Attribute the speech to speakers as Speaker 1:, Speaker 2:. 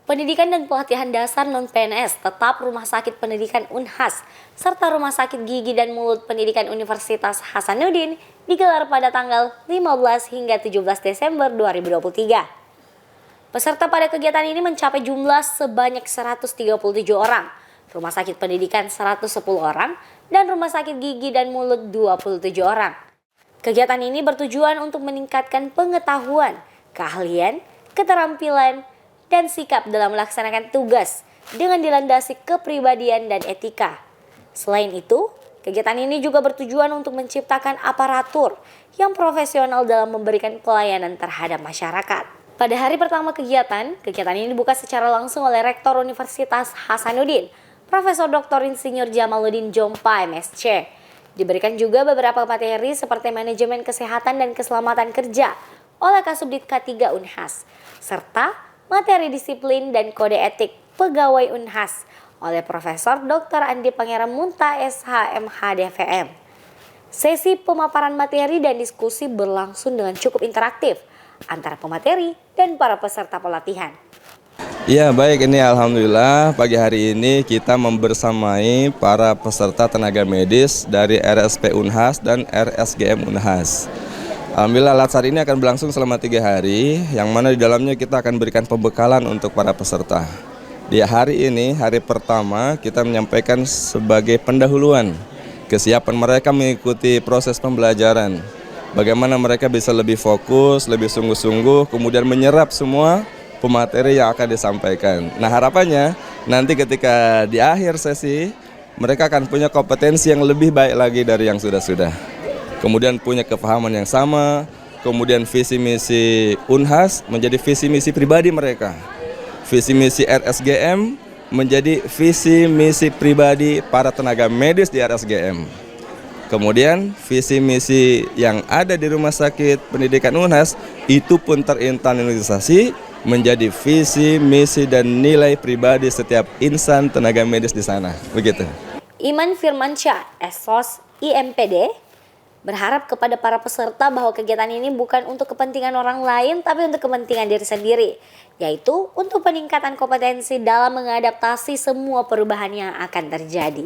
Speaker 1: Pendidikan dan pelatihan dasar non-PNS tetap Rumah Sakit Pendidikan Unhas serta Rumah Sakit Gigi dan Mulut Pendidikan Universitas Hasanuddin digelar pada tanggal 15 hingga 17 Desember 2023. Peserta pada kegiatan ini mencapai jumlah sebanyak 137 orang, Rumah Sakit Pendidikan 110 orang, dan Rumah Sakit Gigi dan Mulut 27 orang. Kegiatan ini bertujuan untuk meningkatkan pengetahuan, keahlian, keterampilan, dan sikap dalam melaksanakan tugas dengan dilandasi kepribadian dan etika. Selain itu, kegiatan ini juga bertujuan untuk menciptakan aparatur yang profesional dalam memberikan pelayanan terhadap masyarakat. Pada hari pertama kegiatan ini dibuka secara langsung oleh Rektor Universitas Hasanuddin, Profesor Dr. Insinyur Jamaluddin Jompa, MSc. Diberikan juga beberapa materi seperti manajemen kesehatan dan keselamatan kerja oleh Kasubdit K3 Unhas, serta materi disiplin dan kode etik pegawai Unhas oleh Profesor Dr. Andi Pangeran Munta SH MH DVM. Sesi pemaparan materi dan diskusi berlangsung dengan cukup interaktif antara pemateri dan para peserta pelatihan.
Speaker 2: Ya baik, ini alhamdulillah pagi hari ini kita membersamai para peserta tenaga medis dari RSP Unhas dan RSGM Unhas. Alhamdulillah latsar ini akan berlangsung selama 3 hari, yang mana di dalamnya kita akan berikan pembekalan untuk para peserta. Di hari ini, hari pertama, kita menyampaikan sebagai pendahuluan kesiapan mereka mengikuti proses pembelajaran. Bagaimana mereka bisa lebih fokus, lebih sungguh-sungguh, kemudian menyerap semua pemateri yang akan disampaikan. Nah harapannya nanti ketika di akhir sesi mereka akan punya kompetensi yang lebih baik lagi dari yang sudah-sudah. Kemudian punya kepahaman yang sama, kemudian visi misi Unhas menjadi visi misi pribadi mereka. Visi misi RSGM menjadi visi misi pribadi para tenaga medis di RSGM. Kemudian visi misi yang ada di Rumah Sakit Pendidikan Unhas itu pun terinternalisasi menjadi visi, misi, dan nilai pribadi setiap insan tenaga medis di sana. Begitu.
Speaker 1: Iman Firmansyah, Esos IMPD, berharap kepada para peserta bahwa kegiatan ini bukan untuk kepentingan orang lain, tapi untuk kepentingan diri sendiri, yaitu untuk peningkatan kompetensi dalam mengadaptasi semua perubahan yang akan terjadi.